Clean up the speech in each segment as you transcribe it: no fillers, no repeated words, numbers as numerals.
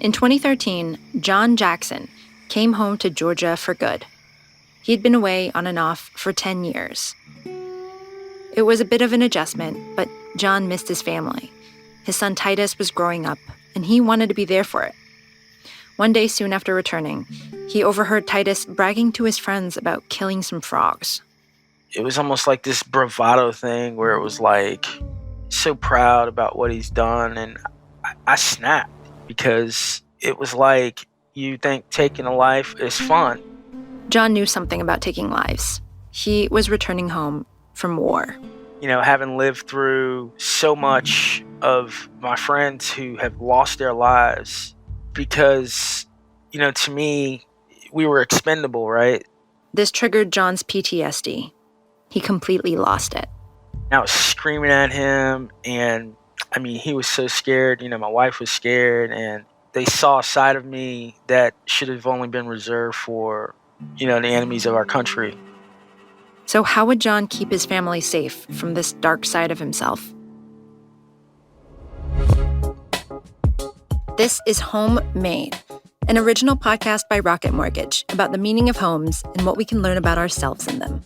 In 2013, Jon Jackson came home to Georgia for good. He'd been away on and off for 10 years. It was a bit of an adjustment, but Jon missed his family. His son Titus was growing up, and he wanted to be there for it. One day soon after returning, he overheard Titus bragging to his friends about killing some frogs. It was almost like this bravado thing where it was like, so proud about what he's done, and I snapped because it was like, you think taking a life is fun. Jon knew something about taking lives. He was returning home from war. You know, having lived through so much of my friends who have lost their lives because, you know, to me, we were expendable, right? This triggered Jon's PTSD. He completely lost it. I was screaming at him, and I mean, he was so scared. You know, my wife was scared, and they saw a side of me that should have only been reserved for, you know, the enemies of our country. So how would Jon keep his family safe from this dark side of himself? This is Homemade, an original podcast by Rocket Mortgage about the meaning of homes and what we can learn about ourselves in them.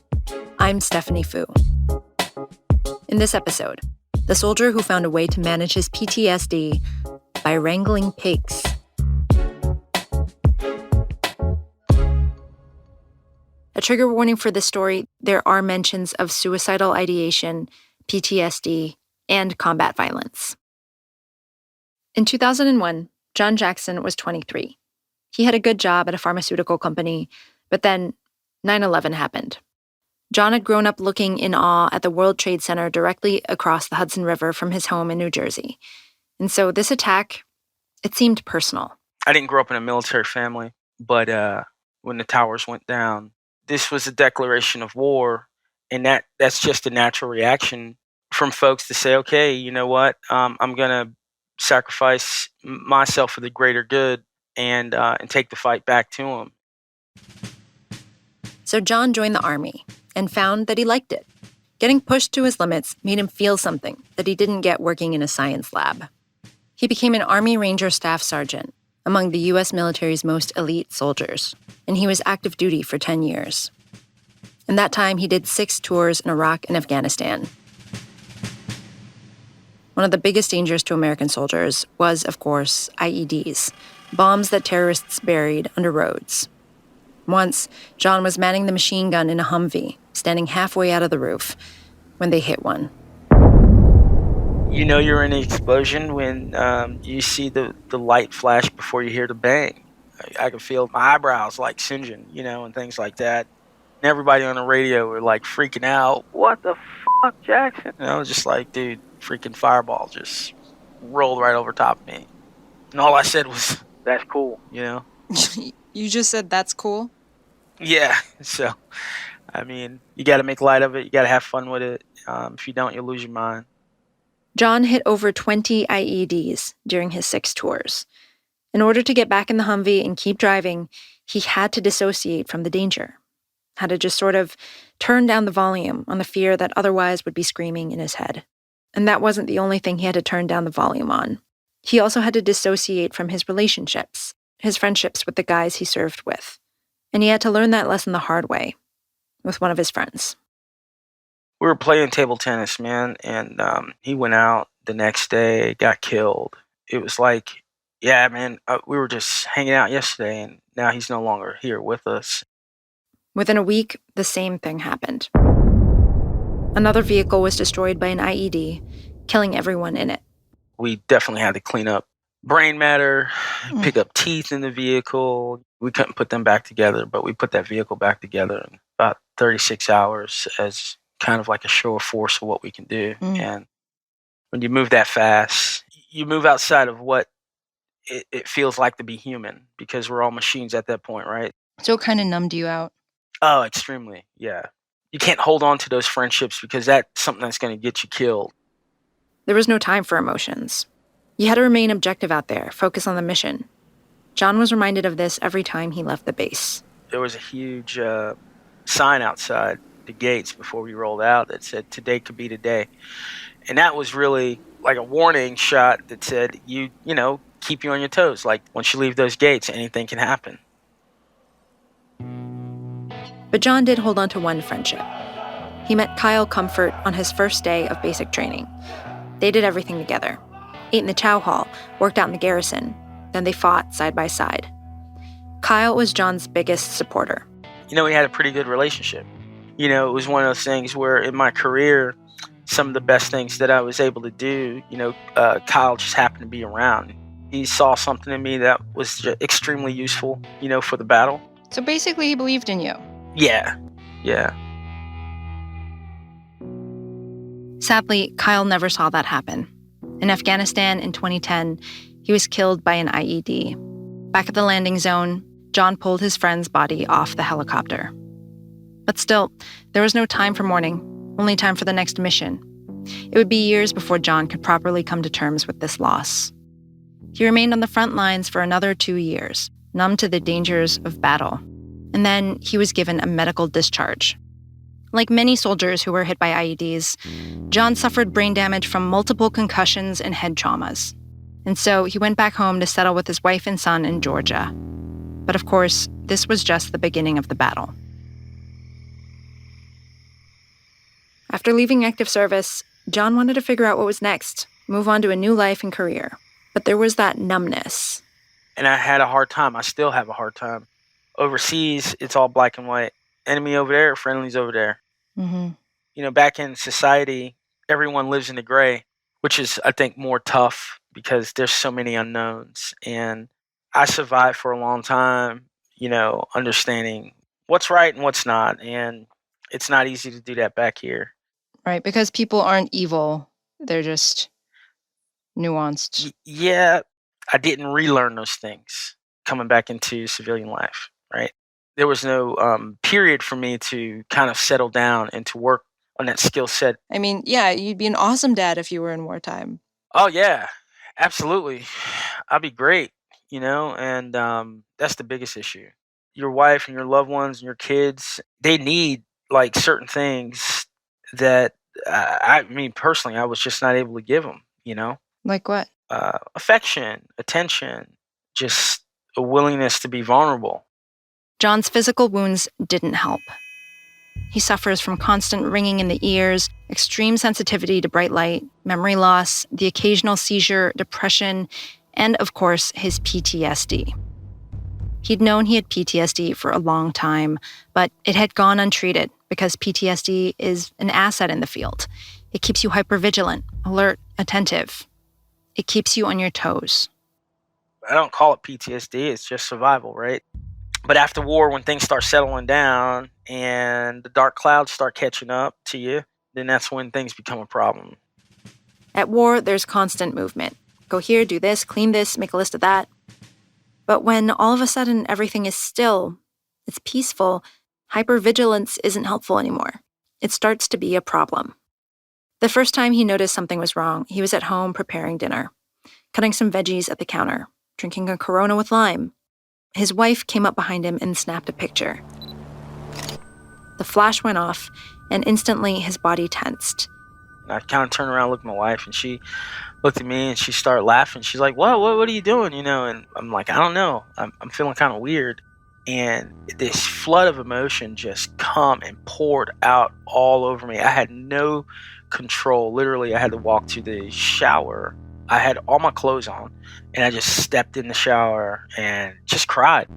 I'm Stephanie Fu. In this episode, the soldier who found a way to manage his PTSD by wrangling pigs. A trigger warning for this story, there are mentions of suicidal ideation, PTSD, and combat violence. In 2001, Jon Jackson was 23. He had a good job at a pharmaceutical company, but then 9/11 happened. Jon had grown up looking in awe at the World Trade Center directly across the Hudson River from his home in New Jersey. And so this attack, it seemed personal. I didn't grow up in a military family, but when the towers went down, this was a declaration of war, and that's just a natural reaction from folks to say, okay, you know what, I'm going to sacrifice myself for the greater good and take the fight back to them. So Jon joined the Army and found that he liked it. Getting pushed to his limits made him feel something that he didn't get working in a science lab. He became an Army Ranger Staff Sergeant, among the U.S. military's most elite soldiers, and he was active duty for 10 years. In that time, he did 6 tours in Iraq and Afghanistan. One of the biggest dangers to American soldiers was, of course, IEDs, bombs that terrorists buried under roads. Once, Jon was manning the machine gun in a Humvee, standing halfway out of the roof, when they hit one. You know you're in an explosion when you see the light flash before you hear the bang. I could feel my eyebrows like singeing, you know, and things like that. And everybody on the radio were like freaking out. What the fuck, Jackson? And I was just like, dude, freaking fireball just rolled right over top of me. And all I said was, that's cool, you know? You just said that's cool? Yeah. So, I mean, you got to make light of it. You got to have fun with it. If you don't, you'll lose your mind. Jon hit over 20 IEDs during his 6 tours. In order to get back in the Humvee and keep driving, he had to dissociate from the danger. Had to just sort of turn down the volume on the fear that otherwise would be screaming in his head. And that wasn't the only thing he had to turn down the volume on. He also had to dissociate from his relationships, his friendships with the guys he served with. And he had to learn that lesson the hard way, with one of his friends. We were playing table tennis, man, and he went out the next day, got killed. It was like, yeah, man, we were just hanging out yesterday, and now he's no longer here with us. Within a week, the same thing happened. Another vehicle was destroyed by an IED, killing everyone in it. We definitely had to clean up brain matter, pick up teeth in the vehicle. We couldn't put them back together, but we put that vehicle back together in about 36 hours as kind of like a show of force of what we can do. And when you move that fast, you move outside of what it feels like to be human, because we're all machines at that point, right? So it kind of numbed you out. Oh, extremely, yeah. You can't hold on to those friendships because that's something that's going to get you killed. There was no time for emotions. You had to remain objective out there, focus on the mission. Jon was reminded of this every time he left the base. There was a huge sign outside the gates before we rolled out that said, "Today could be today." And that was really like a warning shot that said, you know, keep you on your toes. Like, once you leave those gates, anything can happen. But Jon did hold on to one friendship. He met Kyle Comfort on his first day of basic training. They did everything together. Ate in the chow hall, worked out in the garrison. Then they fought side by side. Kyle was Jon's biggest supporter. We had a pretty good relationship. It was one of those things where in my career, some of the best things that I was able to do, Kyle just happened to be around. He saw something in me that was extremely useful, for the battle. So basically, he believed in you. Yeah. Sadly, Kyle never saw that happen. In Afghanistan in 2010, he was killed by an IED. Back at the landing zone, Jon pulled his friend's body off the helicopter. But still, there was no time for mourning, only time for the next mission. It would be years before Jon could properly come to terms with this loss. He remained on the front lines for another 2 years, numb to the dangers of battle. And then he was given a medical discharge. Like many soldiers who were hit by IEDs, Jon suffered brain damage from multiple concussions and head traumas. And so he went back home to settle with his wife and son in Georgia. But of course, this was just the beginning of the battle. After leaving active service, Jon wanted to figure out what was next, move on to a new life and career. But there was that numbness. And I had a hard time. I still have a hard time. Overseas, it's all black and white. Enemy over there, friendlies over there. Mm-hmm. Back in society, everyone lives in the gray, which is, I think, more tough because there's so many unknowns. And I survived for a long time, understanding what's right and what's not. And it's not easy to do that back here. Right, because people aren't evil. They're just nuanced. Yeah, I didn't relearn those things coming back into civilian life, right? There was no period for me to kind of settle down and to work on that skill set. I mean, yeah, you'd be an awesome dad if you were in wartime. Oh, yeah, absolutely. I'd be great, and that's the biggest issue. Your wife and your loved ones and your kids, they need like certain things that I mean, personally, I was just not able to give them, Like what? affection, attention, just a willingness to be vulnerable. Jon's physical wounds didn't help. He suffers from constant ringing in the ears, extreme sensitivity to bright light, memory loss, the occasional seizure, depression, and, of course, his PTSD. He'd known he had PTSD for a long time, but it had gone untreated because PTSD is an asset in the field. It keeps you hypervigilant, alert, attentive. It keeps you on your toes. I don't call it PTSD, it's just survival, right? But after war, when things start settling down and the dark clouds start catching up to you, then that's when things become a problem. At war, there's constant movement. Go here, do this, clean this, make a list of that. But when all of a sudden everything is still, it's peaceful, hypervigilance isn't helpful anymore. It starts to be a problem. The first time he noticed something was wrong, he was at home preparing dinner, cutting some veggies at the counter, drinking a Corona with lime. His wife came up behind him and snapped a picture. The flash went off, and instantly his body tensed. I kind of turned around, looked at my wife, and she looked at me and she started laughing. She's like, what are you doing? And I'm like, I don't know. I'm feeling kind of weird. And this flood of emotion just come and poured out all over me. I had no control. Literally, I had to walk to the shower. I had all my clothes on, and I just stepped in the shower and just cried.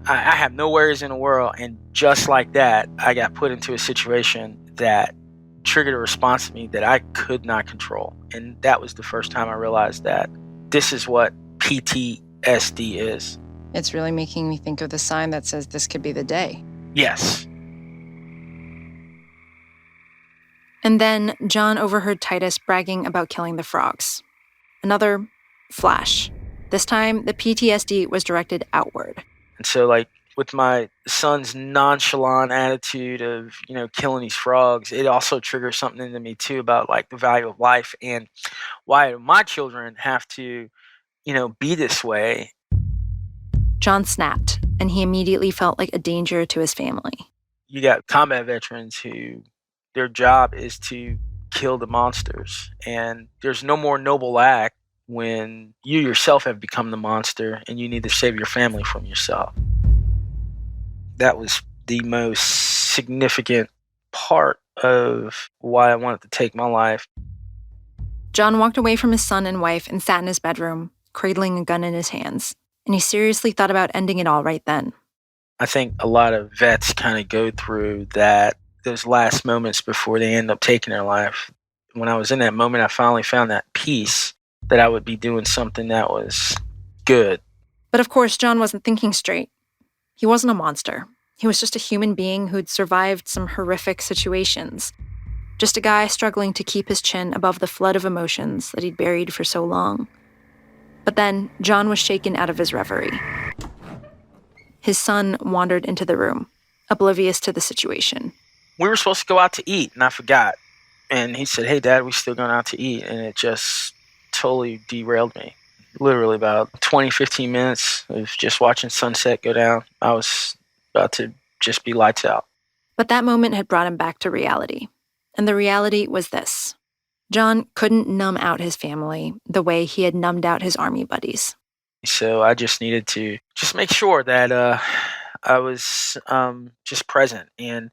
I have no worries in the world, and just like that, I got put into a situation that triggered a response to me that I could not control. And that was the first time I realized that this is what PTSD is. It's really making me think of the sign that says this could be the day. Yes. And then Jon overheard Titus bragging about killing the frogs. Another flash. This time, the PTSD was directed outward. And so, with my son's nonchalant attitude of, killing these frogs, it also triggers something into me, too, about, the value of life and why my children have to, be this way. Jon snapped, and he immediately felt like a danger to his family. You got combat veterans who their job is to kill the monsters, and there's no more noble act when you yourself have become the monster and you need to save your family from yourself. That was the most significant part of why I wanted to take my life. Jon walked away from his son and wife and sat in his bedroom, cradling a gun in his hands. And he seriously thought about ending it all right then. I think a lot of vets kind of go through those last moments before they end up taking their life. When I was in that moment, I finally found that peace that I would be doing something that was good. But of course, Jon wasn't thinking straight. He wasn't a monster. He was just a human being who'd survived some horrific situations. Just a guy struggling to keep his chin above the flood of emotions that he'd buried for so long. But then, Jon was shaken out of his reverie. His son wandered into the room, oblivious to the situation. We were supposed to go out to eat, and I forgot. And he said, "Hey, Dad, we still going out to eat?" And it just totally derailed me. Literally about 20, 15 minutes of just watching sunset go down. I was about to just be lights out. But that moment had brought him back to reality. And the reality was this. Jon couldn't numb out his family the way he had numbed out his Army buddies. So I just needed to just make sure that I was just present. And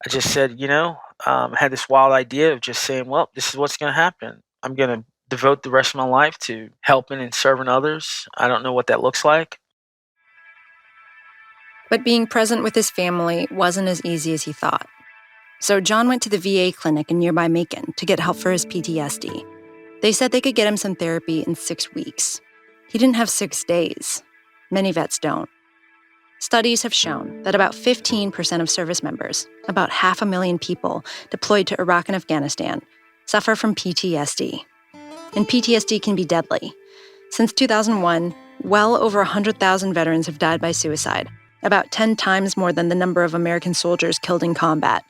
I just said, I had this wild idea of just saying, well, this is what's going to happen. I'm going to devote the rest of my life to helping and serving others. I don't know what that looks like. But being present with his family wasn't as easy as he thought. So Jon went to the VA clinic in nearby Macon to get help for his PTSD. They said they could get him some therapy in 6 weeks. He didn't have 6 days. Many vets don't. Studies have shown that about 15% of service members, about 500,000 people deployed to Iraq and Afghanistan, suffer from PTSD. And PTSD can be deadly. Since 2001, well over 100,000 veterans have died by suicide, about 10 times more than the number of American soldiers killed in combat.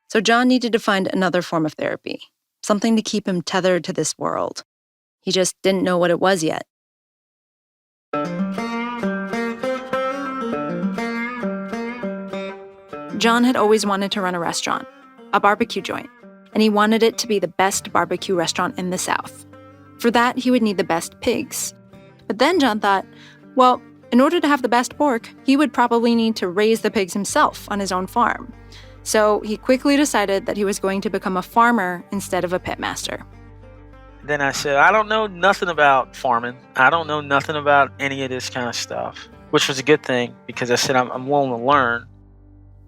So Jon needed to find another form of therapy, something to keep him tethered to this world. He just didn't know what it was yet. Jon had always wanted to run a restaurant, a barbecue joint, and he wanted it to be the best barbecue restaurant in the South. For that, he would need the best pigs. But then Jon thought, well, in order to have the best pork, he would probably need to raise the pigs himself on his own farm. So he quickly decided that he was going to become a farmer instead of a pitmaster. Then I said, I don't know nothing about farming. I don't know nothing about any of this kind of stuff, which was a good thing because I said I'm willing to learn.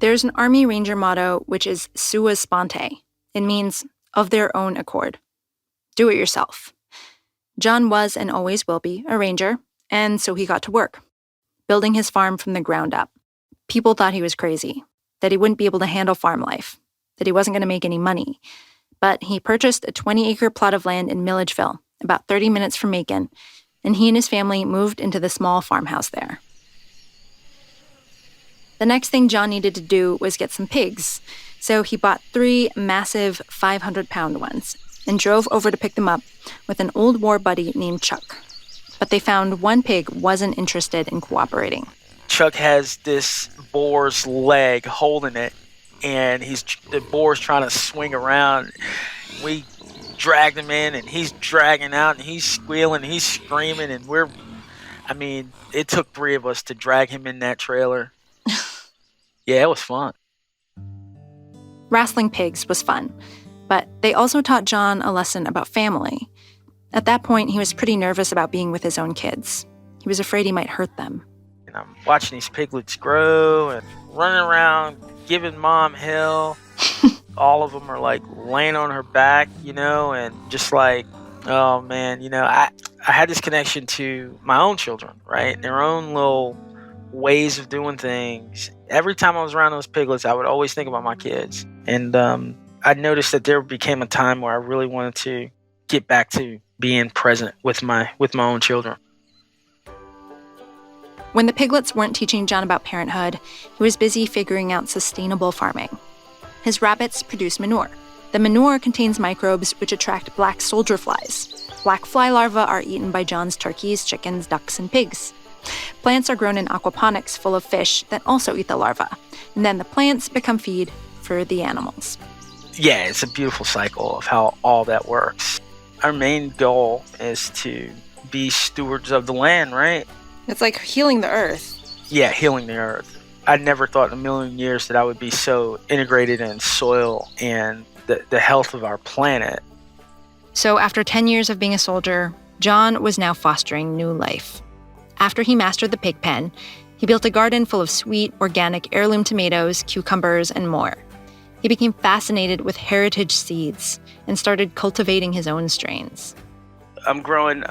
There's an Army Ranger motto, which is sua sponte. It means of their own accord. Do it yourself. Jon was and always will be a ranger, and so he got to work, building his farm from the ground up. People thought he was crazy, that he wouldn't be able to handle farm life, that he wasn't going to make any money. But he purchased a 20-acre plot of land in Milledgeville, about 30 minutes from Macon, and he and his family moved into the small farmhouse there. The next thing Jon needed to do was get some pigs, so he bought 3 massive 500-pound ones and drove over to pick them up with an old war buddy named Chuck. But they found one pig wasn't interested in cooperating. Chuck has this boar's leg holding it, and the boar's trying to swing around. We dragged him in, and he's dragging out, and he's squealing, he's screaming, and it took 3 of us to drag him in that trailer. Yeah, it was fun. Wrestling pigs was fun, but they also taught Jon a lesson about family. At that point, he was pretty nervous about being with his own kids. He was afraid he might hurt them. And I'm watching these piglets grow and running around, giving mom hell. All of them are like laying on her back, and just like, oh man, I had this connection to my own children, right? Their own little ways of doing things. Every time I was around those piglets, I would always think about my kids. And I noticed that there became a time where I really wanted to get back to being present with my own children. When the piglets weren't teaching Jon about parenthood, he was busy figuring out sustainable farming. His rabbits produce manure. The manure contains microbes which attract black soldier flies. Black fly larvae are eaten by Jon's turkeys, chickens, ducks, and pigs. Plants are grown in aquaponics full of fish that also eat the larvae, and then the plants become feed for the animals. Yeah, it's a beautiful cycle of how all that works. our main goal is to be stewards of the land, right? It's like healing the earth. Yeah, healing the earth. I never thought in a million years that I would be so integrated in soil and the health of our planet. So after 10 years of being a soldier, Jon was now fostering new life. After he mastered the pig pen, he built a garden full of sweet, organic heirloom tomatoes, cucumbers, and more. He became fascinated with heritage seeds and started cultivating his own strains. I'm growing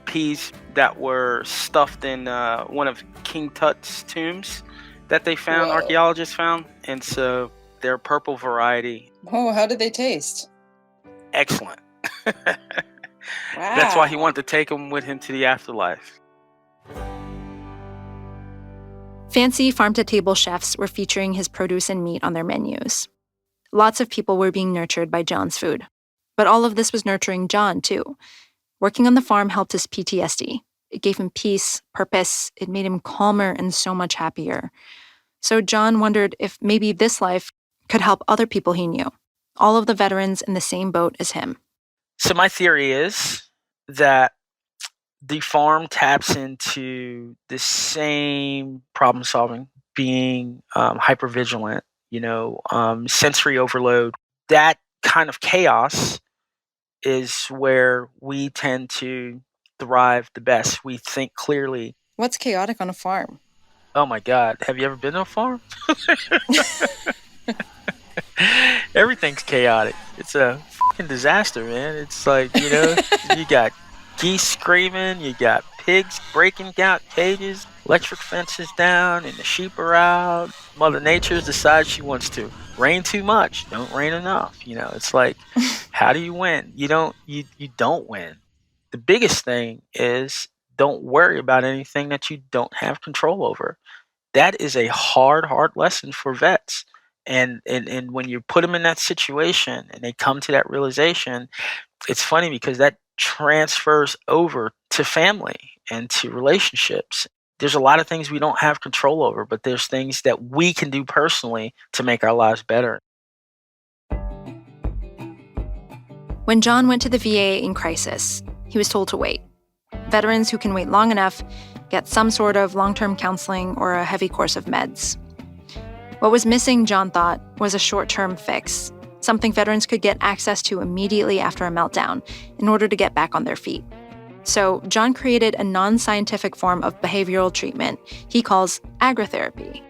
peas that were stuffed in one of King Tut's tombs that they found, Whoa. archaeologists found. And so they're purple variety. Oh, how did they taste? Excellent. Wow. That's why he wanted to take them with him to the afterlife. Fancy farm-to-table chefs were featuring his produce and meat on their menus. Lots of people were being nurtured by Jon's food. But all of this was nurturing Jon, too. Working on the farm helped his PTSD. It gave him peace, purpose. It made him calmer and so much happier. So Jon wondered if maybe this life could help other people he knew, all of the veterans in the same boat as him. So my theory is that the farm taps into the same problem solving, being hypervigilant, sensory overload. That kind of chaos is where we tend to thrive the best. We think clearly. What's chaotic on a farm? Oh my God, have you ever been to a farm? Everything's chaotic. It's a fucking disaster, man. It's like, you got geese screaming, you got pigs breaking out cages, electric fences down, and the sheep are out. Mother Nature decides she wants to rain too much, don't rain enough. It's like, how do you win? You don't win. The biggest thing is don't worry about anything that you don't have control over. That is a hard lesson for vets. And when you put them in that situation and they come to that realization, it's funny because that transfers over to family and to relationships. There's a lot of things we don't have control over, but there's things that we can do personally to make our lives better. When Jon went to the VA in crisis, he was told to wait. Veterans who can wait long enough get some sort of long-term counseling or a heavy course of meds. What was missing, Jon thought, was a short-term fix, something veterans could get access to immediately after a meltdown in order to get back on their feet. So Jon created a non-scientific form of behavioral treatment he calls agritherapy.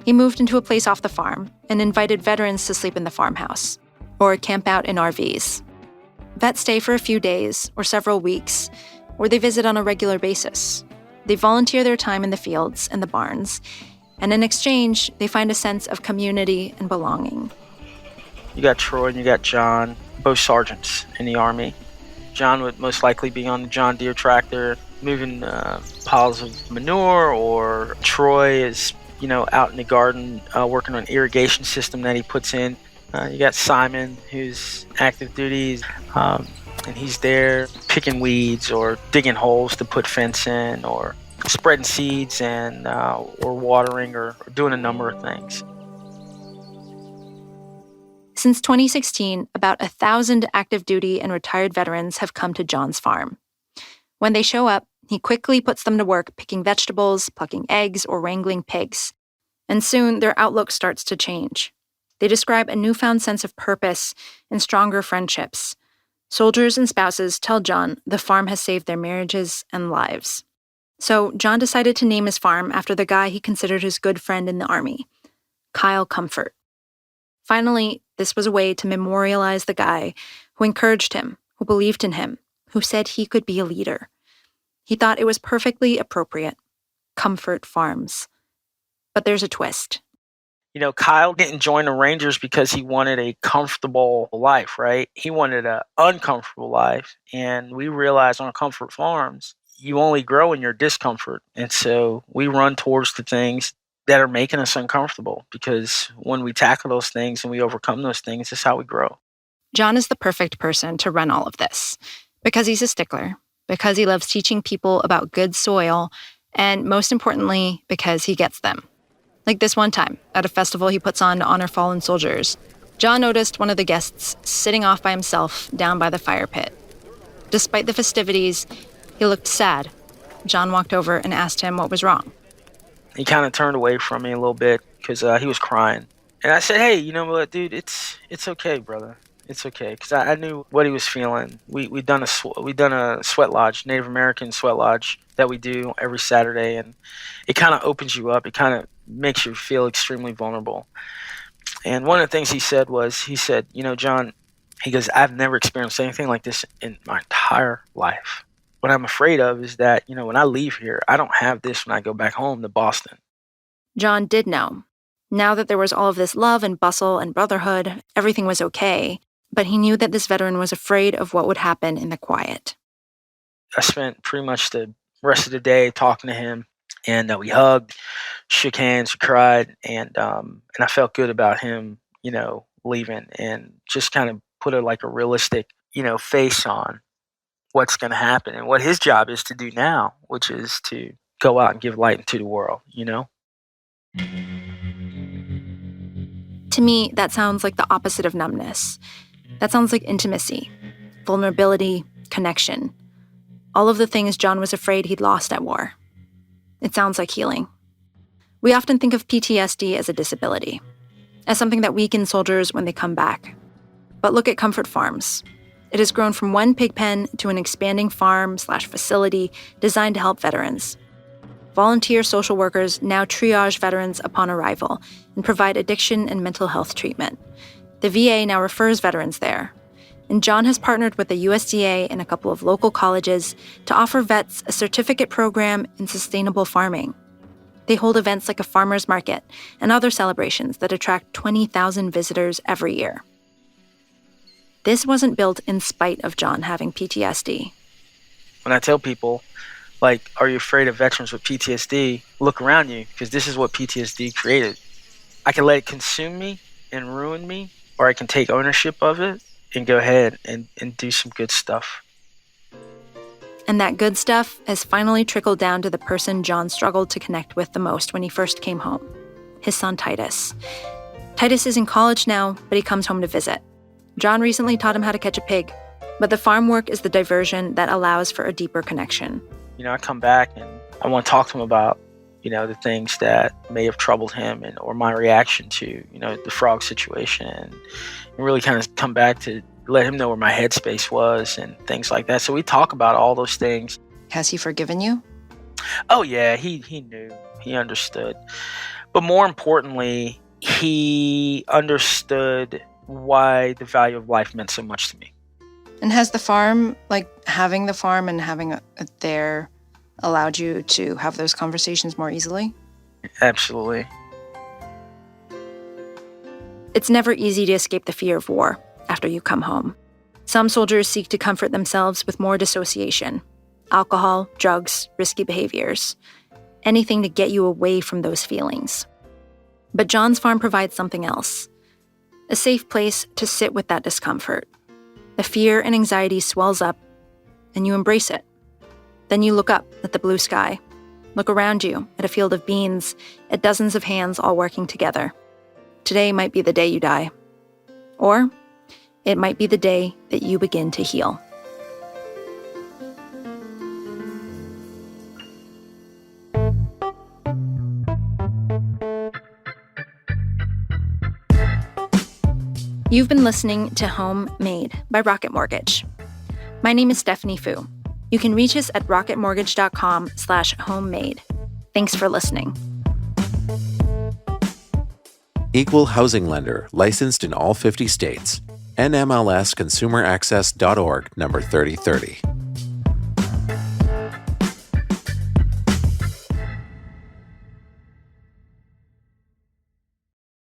He moved into a place off the farm and invited veterans to sleep in the farmhouse or camp out in RVs. Vets stay for a few days or several weeks, or they visit on a regular basis. They volunteer their time in the fields and the barns, and in exchange, they find a sense of community and belonging. You got Troy and you got Jon, both sergeants in the Army. Jon would most likely be on the John Deere tractor moving piles of manure, or Troy is, out in the garden working on an irrigation system that he puts in. You got Simon, who's active duty, and he's there picking weeds or digging holes to put fence in, or spreading seeds and or watering or doing a number of things. Since 2016, about 1,000 active duty and retired veterans have come to Jon's farm. When they show up, he quickly puts them to work picking vegetables, plucking eggs, or wrangling pigs. And soon, their outlook starts to change. They describe a newfound sense of purpose and stronger friendships. Soldiers and spouses tell Jon the farm has saved their marriages and lives. So Jon decided to name his farm after the guy he considered his good friend in the Army, Kyle Comfort. Finally, this was a way to memorialize the guy who encouraged him, who believed in him, who said he could be a leader. He thought it was perfectly appropriate. Comfort Farms. But there's a twist. Kyle didn't join the Rangers because he wanted a comfortable life, right? He wanted an uncomfortable life. And we realized on Comfort Farms, you only grow in your discomfort. And so we run towards the things that are making us uncomfortable, because when we tackle those things and we overcome those things, that's how we grow. Jon is the perfect person to run all of this because he's a stickler, because he loves teaching people about good soil, and most importantly, because he gets them. Like this one time, at a festival he puts on to honor fallen soldiers, Jon noticed one of the guests sitting off by himself down by the fire pit. Despite the festivities, he looked sad. Jon walked over and asked him what was wrong. He kind of turned away from me a little bit because he was crying. And I said, hey, you know what, dude, it's okay, brother. It's okay, because I knew what he was feeling. We'd done a sweat lodge, Native American sweat lodge that we do every Saturday, and it kind of opens you up. It kind of makes you feel extremely vulnerable. And one of the things he said, you know, Jon, he goes, I've never experienced anything like this in my entire life. What I'm afraid of is that, you know, when I leave here, I don't have this when I go back home to Boston. Jon did know. Now that there was all of this love and bustle and brotherhood, everything was okay. But he knew that this veteran was afraid of what would happen in the quiet. I spent pretty much the rest of the day talking to him, and we hugged, shook hands, cried, and I felt good about him, you know, leaving, and just kind of put a realistic, you know, face on what's going to happen and what his job is to do now, which is to go out and give light into the world, you know? To me, that sounds like the opposite of numbness. That sounds like intimacy, vulnerability, connection. All of the things Jon was afraid he'd lost at war. It sounds like healing. We often think of PTSD as a disability, as something that weakens soldiers when they come back. But look at Comfort Farms. It has grown from one pig pen to an expanding farm/facility designed to help veterans. Volunteer social workers now triage veterans upon arrival and provide addiction and mental health treatment. The VA now refers veterans there. And Jon has partnered with the USDA and a couple of local colleges to offer vets a certificate program in sustainable farming. They hold events like a farmer's market and other celebrations that attract 20,000 visitors every year. This wasn't built in spite of Jon having PTSD. When I tell people, like, are you afraid of veterans with PTSD? Look around you, because this is what PTSD created. I can let it consume me and ruin me, or I can take ownership of it and go ahead and do some good stuff. And that good stuff has finally trickled down to the person Jon struggled to connect with the most when he first came home, his son Titus. Titus is in college now, but he comes home to visit. Jon recently taught him how to catch a pig, but the farm work is the diversion that allows for a deeper connection. You know, I come back and I want to talk to him about, you know, the things that may have troubled him or my reaction to, you know, the frog situation, and really kind of come back to let him know where my headspace was and things like that. So we talk about all those things. Has he forgiven you? Oh, yeah, he knew. He understood. But more importantly, he understood why the value of life meant so much to me. And has the farm, like having the farm and having it there, allowed you to have those conversations more easily? Absolutely. It's never easy to escape the fear of war after you come home. Some soldiers seek to comfort themselves with more dissociation, alcohol, drugs, risky behaviors, anything to get you away from those feelings. But Jon's farm provides something else, a safe place to sit with that discomfort. The fear and anxiety swells up, and you embrace it. Then you look up at the blue sky, look around you at a field of beans, at dozens of hands all working together. Today might be the day you die. Or it might be the day that you begin to heal. You've been listening to Homemade by Rocket Mortgage. My name is Stephanie Fu. You can reach us at rocketmortgage.com/homemade. Thanks for listening. Equal housing lender, licensed in all 50 states. NMLSconsumeraccess.org, number 3030.